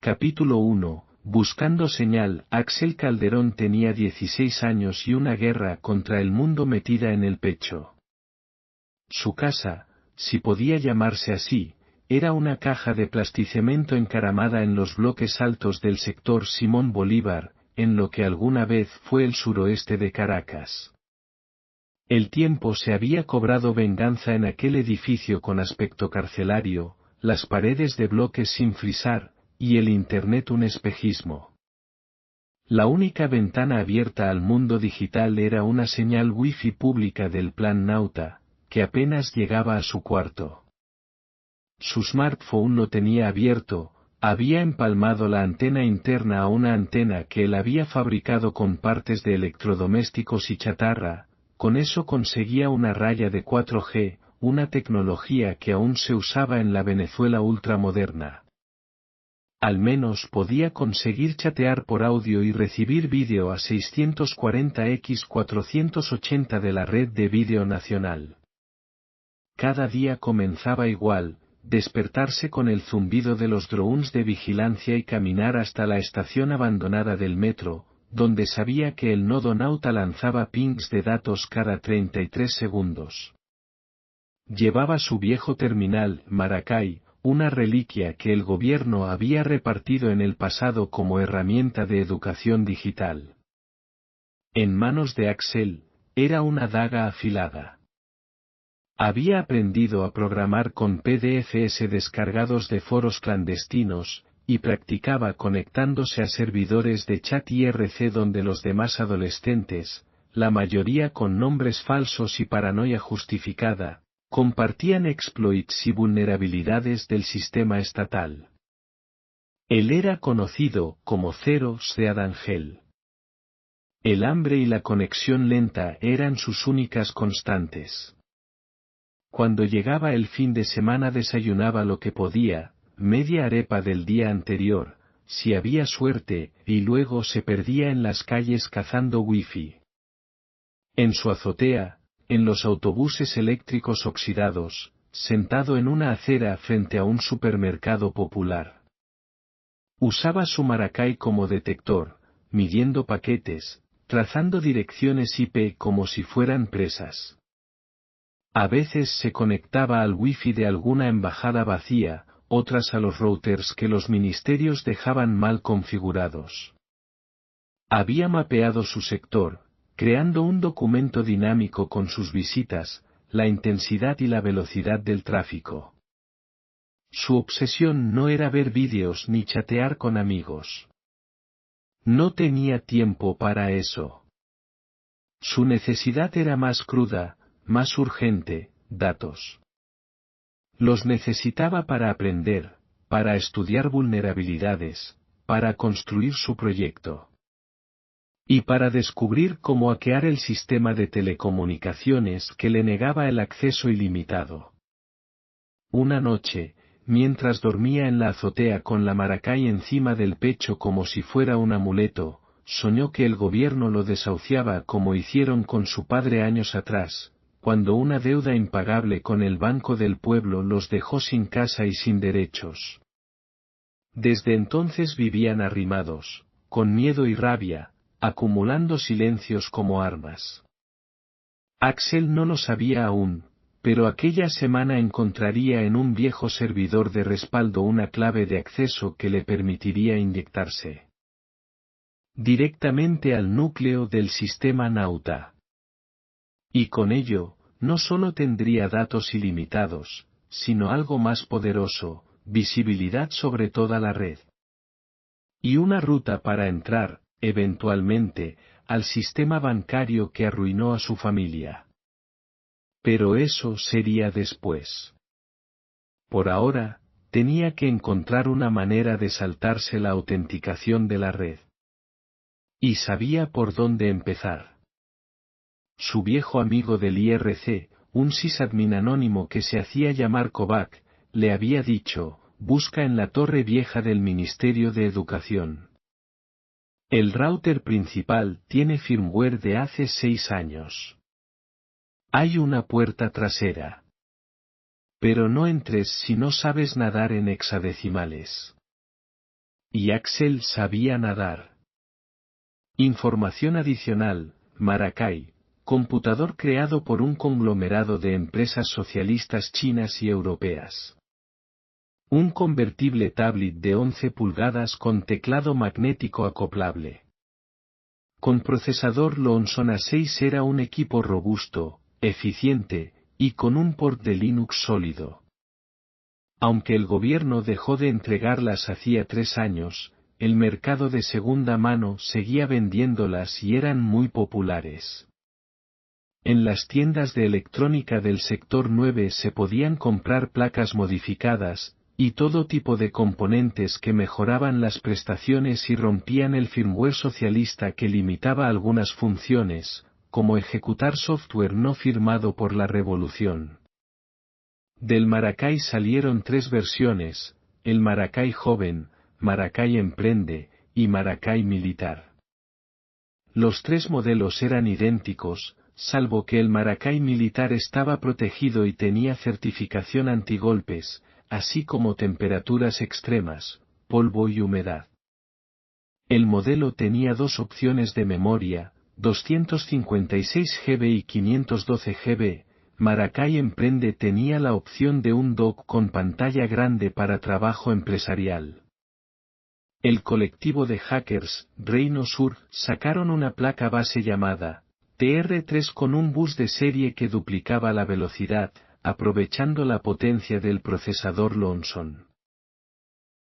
Capítulo 1. Buscando señal. Axel Calderón tenía 16 años y una guerra contra el mundo metida en el pecho. Su casa, si podía llamarse así, era una caja de plasticemento encaramada en los bloques altos del sector Simón Bolívar, en lo que alguna vez fue el suroeste de Caracas. El tiempo se había cobrado venganza en aquel edificio con aspecto carcelario, las paredes de bloques sin frisar, y el Internet un espejismo. La única ventana abierta al mundo digital era una señal wifi pública del plan Nauta, que apenas llegaba a su cuarto. Su smartphone lo tenía abierto, había empalmado la antena interna a una antena que él había fabricado con partes de electrodomésticos y chatarra, con eso conseguía una raya de 4G, una tecnología que aún se usaba en la Venezuela ultramoderna. Al menos podía conseguir chatear por audio y recibir vídeo a 640x480 de la red de vídeo nacional. Cada día comenzaba igual, despertarse con el zumbido de los drones de vigilancia y caminar hasta la estación abandonada del metro, donde sabía que el nodo Nauta lanzaba pings de datos cada 33 segundos. Llevaba su viejo terminal, Maracay, una reliquia que el gobierno había repartido en el pasado como herramienta de educación digital. En manos de Axel, era una daga afilada. Había aprendido a programar con PDFs descargados de foros clandestinos, y practicaba conectándose a servidores de chat IRC donde los demás adolescentes, la mayoría con nombres falsos y paranoia justificada, compartían exploits y vulnerabilidades del sistema estatal. Él era conocido como Zero Seed Angel. El hambre y la conexión lenta eran sus únicas constantes. Cuando llegaba el fin de semana desayunaba lo que podía, media arepa del día anterior, si había suerte, y luego se perdía en las calles cazando wifi. En su azotea, en los autobuses eléctricos oxidados, sentado en una acera frente a un supermercado popular. Usaba su Maracay como detector, midiendo paquetes, trazando direcciones IP como si fueran presas. A veces se conectaba al wifi de alguna embajada vacía, otras a los routers que los ministerios dejaban mal configurados. Había mapeado su sector, creando un documento dinámico con sus visitas, la intensidad y la velocidad del tráfico. Su obsesión no era ver vídeos ni chatear con amigos. No tenía tiempo para eso. Su necesidad era más cruda, más urgente, datos. Los necesitaba para aprender, para estudiar vulnerabilidades, para construir su proyecto. Y para descubrir cómo hackear el sistema de telecomunicaciones que le negaba el acceso ilimitado. Una noche, mientras dormía en la azotea con la Maracay encima del pecho como si fuera un amuleto, soñó que el gobierno lo desahuciaba como hicieron con su padre años atrás, cuando una deuda impagable con el Banco del Pueblo los dejó sin casa y sin derechos. Desde entonces vivían arrimados, con miedo y rabia, acumulando silencios como armas. Axel no lo sabía aún, pero aquella semana encontraría en un viejo servidor de respaldo una clave de acceso que le permitiría inyectarse directamente al núcleo del sistema Nauta. Y con ello, no solo tendría datos ilimitados, sino algo más poderoso, visibilidad sobre toda la red. Y una ruta para entrar, eventualmente, al sistema bancario que arruinó a su familia. Pero eso sería después. Por ahora, tenía que encontrar una manera de saltarse la autenticación de la red. Y sabía por dónde empezar. Su viejo amigo del IRC, un sysadmin anónimo que se hacía llamar Kovac, le había dicho, busca en la torre vieja del Ministerio de Educación. El router principal tiene firmware de hace 6 años. Hay una puerta trasera. Pero no entres si no sabes nadar en hexadecimales. y Axel sabía nadar. Información adicional, Maracay, computador creado por un conglomerado de empresas socialistas chinas y europeas. Un convertible tablet de 11 pulgadas con teclado magnético acoplable. Con procesador Lonson A6 era un equipo robusto, eficiente, y con un port de Linux sólido. Aunque el gobierno dejó de entregarlas hacía 3 años, el mercado de segunda mano seguía vendiéndolas y eran muy populares. En las tiendas de electrónica del sector 9 se podían comprar placas modificadas, y todo tipo de componentes que mejoraban las prestaciones y rompían el firmware socialista que limitaba algunas funciones, como ejecutar software no firmado por la revolución. Del Maracay salieron 3 versiones, el Maracay Joven, Maracay Emprende, y Maracay Militar. Los 3 modelos eran idénticos, salvo que el Maracay Militar estaba protegido y tenía certificación antigolpes, así como temperaturas extremas, polvo y humedad. El modelo tenía 2 opciones de memoria, 256 GB y 512 GB. Maracay Emprende tenía la opción de un dock con pantalla grande para trabajo empresarial. El colectivo de hackers, Reino Sur, sacaron una placa base llamada TR3 con un bus de serie que duplicaba la velocidad, aprovechando la potencia del procesador Lonson.